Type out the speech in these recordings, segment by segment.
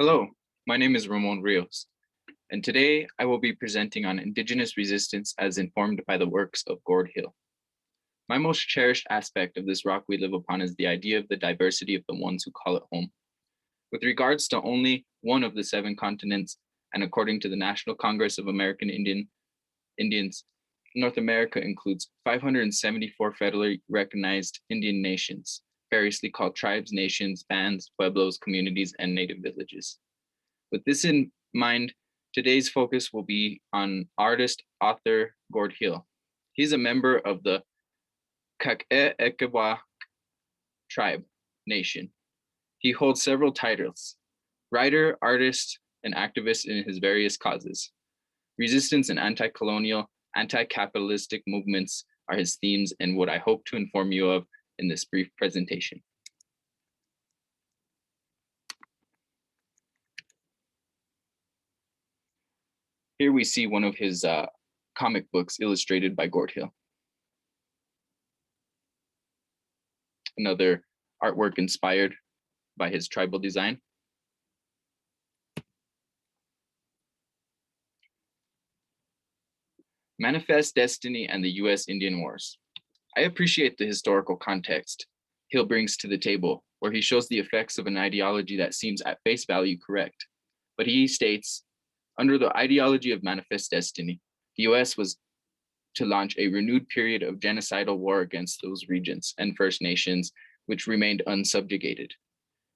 Hello, my name is Ramon Rios, and today I will be presenting on Indigenous resistance as informed by the works of Gord. My most cherished aspect of this rock we live upon is the idea of the diversity of the ones who call it home. With regards to only one of the 7 continents, and according to the National Congress of American Indians, North America includes 574 federally recognized Indian nations, variously called tribes, nations, bands, pueblos, communities, and native villages. With this in mind, today's focus will be on artist, author Gord. He's a member of the Kak'e tribe nation. He holds several titles: writer, artist, and activist in his various causes. Resistance and anti-colonial, anti-capitalistic movements are his themes and what I hope to inform you of in this brief presentation. Here we see one of his comic books illustrated by Gord. Another artwork inspired by his tribal design. Manifest Destiny and the U.S. Indian Wars. I appreciate the historical context Hill brings to the table, where he shows the effects of an ideology that seems at face value correct. But he states, under the ideology of Manifest Destiny, the U.S. was to launch a renewed period of genocidal war against those regions and First Nations which remained unsubjugated.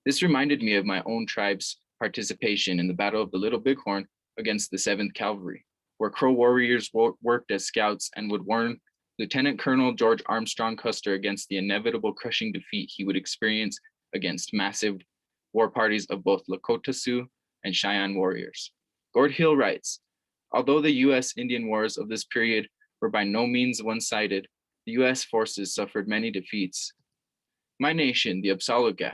This reminded me of my own tribe's participation in the Battle of the Little Bighorn against the 7th Cavalry, where Crow warriors worked as scouts and would warn Lieutenant Colonel George Armstrong Custer against the inevitable crushing defeat he would experience against massive war parties of both Lakota Sioux and Cheyenne warriors. Gord writes, although the U.S. Indian Wars of this period were by no means one-sided, the U.S. forces suffered many defeats. My nation, the Apsaluga,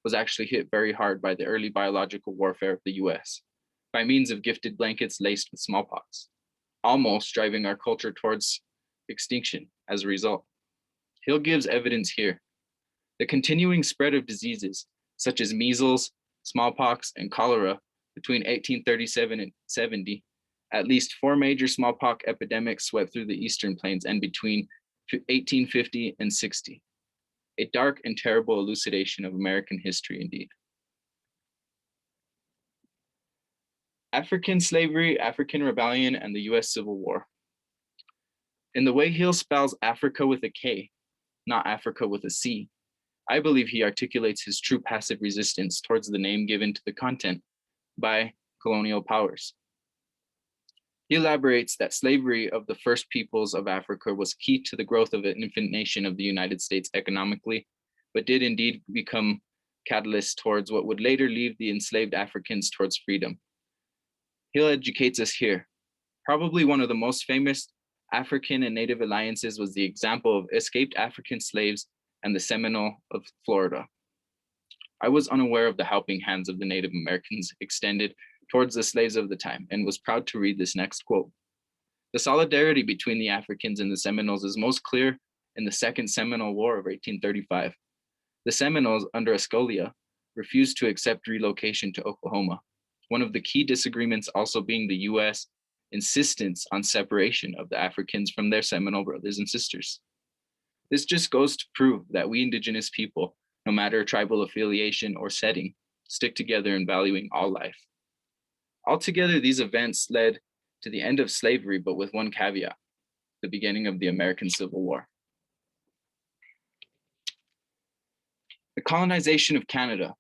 was actually hit very hard by the early biological warfare of the U.S. by means of gifted blankets laced with smallpox, almost driving our culture towards extinction as a result. Hill gives evidence here. The continuing spread of diseases such as measles, smallpox, and cholera between 1837 and 70, at least 4 major smallpox epidemics swept through the Eastern Plains and between 1850 and 60. A dark and terrible elucidation of American history indeed. African slavery, African rebellion, and the US Civil War. In the way Hill spells Africa with a K, not Africa with a C, I believe he articulates his true passive resistance towards the name given to the content by colonial powers. He elaborates that slavery of the first peoples of Africa was key to the growth of an infant nation of the United States economically, but did indeed become catalyst towards what would later lead the enslaved Africans towards freedom. Hill educates us here. Probably one of the most famous African and Native alliances was the example of escaped African slaves and the Seminole of Florida. I was unaware of the helping hands of the Native Americans extended towards the slaves of the time and was proud to read this next quote. The solidarity between the Africans and the Seminoles is most clear in the Second Seminole War of 1835. The Seminoles, under Escolia, refused to accept relocation to Oklahoma, one of the key disagreements also being the U.S. insistence on separation of the Africans from their Seminole brothers and sisters. This just goes to prove that we Indigenous people, no matter tribal affiliation or setting, stick together in valuing all life. Altogether, these events led to the end of slavery, but with one caveat: the beginning of the American Civil War. The colonization of Canada.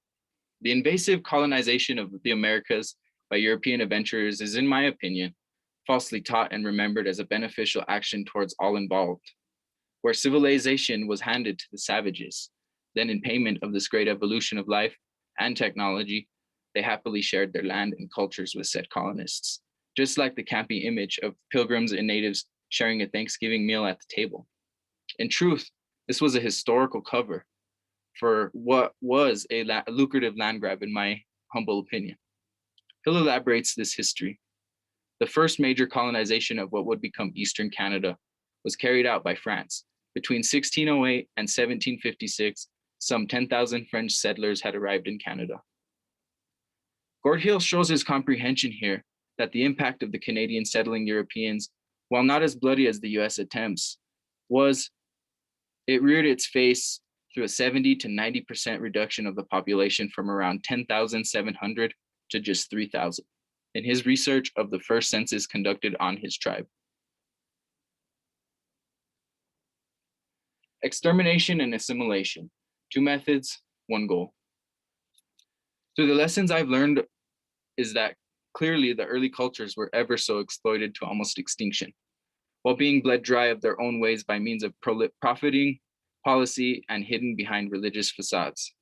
The invasive colonization of the Americas by European adventurers is, in my opinion, falsely taught and remembered as a beneficial action towards all involved, where civilization was handed to the savages. Then in payment of this great evolution of life and technology, they happily shared their land and cultures with said colonists, just like the campy image of pilgrims and natives sharing a Thanksgiving meal at the table. In truth, this was a historical cover for what was a lucrative land grab, in my humble opinion. Hill elaborates this history. The first major colonization of what would become Eastern Canada was carried out by France. Between 1608 and 1756, some 10,000 French settlers had arrived in Canada. Gord shows his comprehension here that the impact of the Canadian settling Europeans, while not as bloody as the US attempts, it reared its face through a 70 to 90% reduction of the population from around 10,700 to just 3,000 in his research of the first census conducted on his tribe. Extermination and assimilation, 2 methods, 1 goal. Through the lessons I've learned is that clearly the early cultures were ever so exploited to almost extinction, while being bled dry of their own ways by means of profiting, policy, and hidden behind religious facades.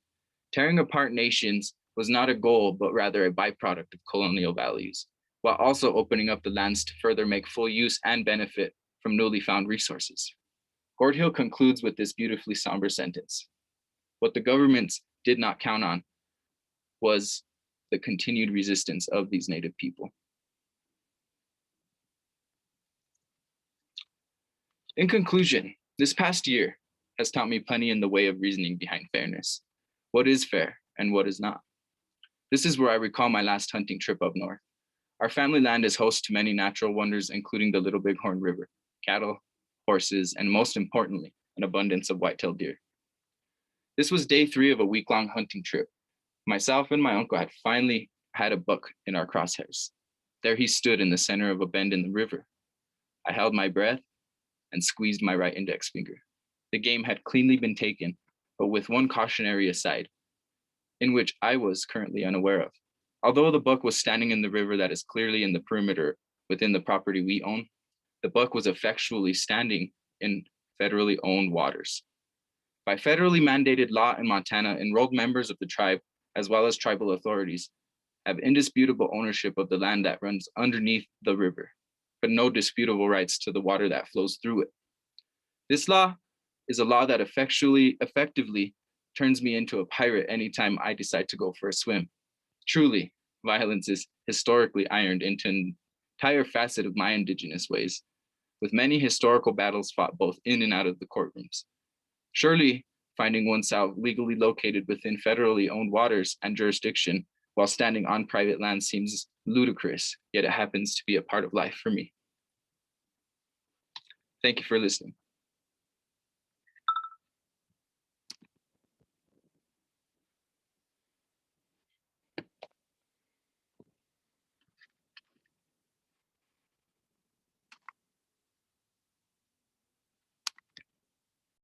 Tearing apart nations was not a goal, but rather a byproduct of colonial values, while also opening up the lands to further make full use and benefit from newly found resources. Gord concludes with this beautifully somber sentence. What the governments did not count on was the continued resistance of these Native people. In conclusion, this past year has taught me plenty in the way of reasoning behind fairness. What is fair and what is not? This is where I recall my last hunting trip up north. Our family land is host to many natural wonders, including the Little Bighorn River, cattle, horses, and most importantly, an abundance of white-tailed deer. This was day 3 of a week-long hunting trip. Myself and my uncle had finally had a buck in our crosshairs. There he stood in the center of a bend in the river. I held my breath and squeezed my right index finger. The game had cleanly been taken, but with one cautionary aside, in which I was currently unaware of. Although the buck was standing in the river that is clearly in the perimeter within the property we own, the buck was effectually standing in federally owned waters. By federally mandated law in Montana, enrolled members of the tribe, as well as tribal authorities, have indisputable ownership of the land that runs underneath the river, but no disputable rights to the water that flows through it. This law is a law that effectively turns me into a pirate anytime I decide to go for a swim. Truly, violence is historically ironed into an entire facet of my Indigenous ways, with many historical battles fought both in and out of the courtrooms. Surely, finding oneself legally located within federally owned waters and jurisdiction while standing on private land seems ludicrous, yet it happens to be a part of life for me. Thank you for listening.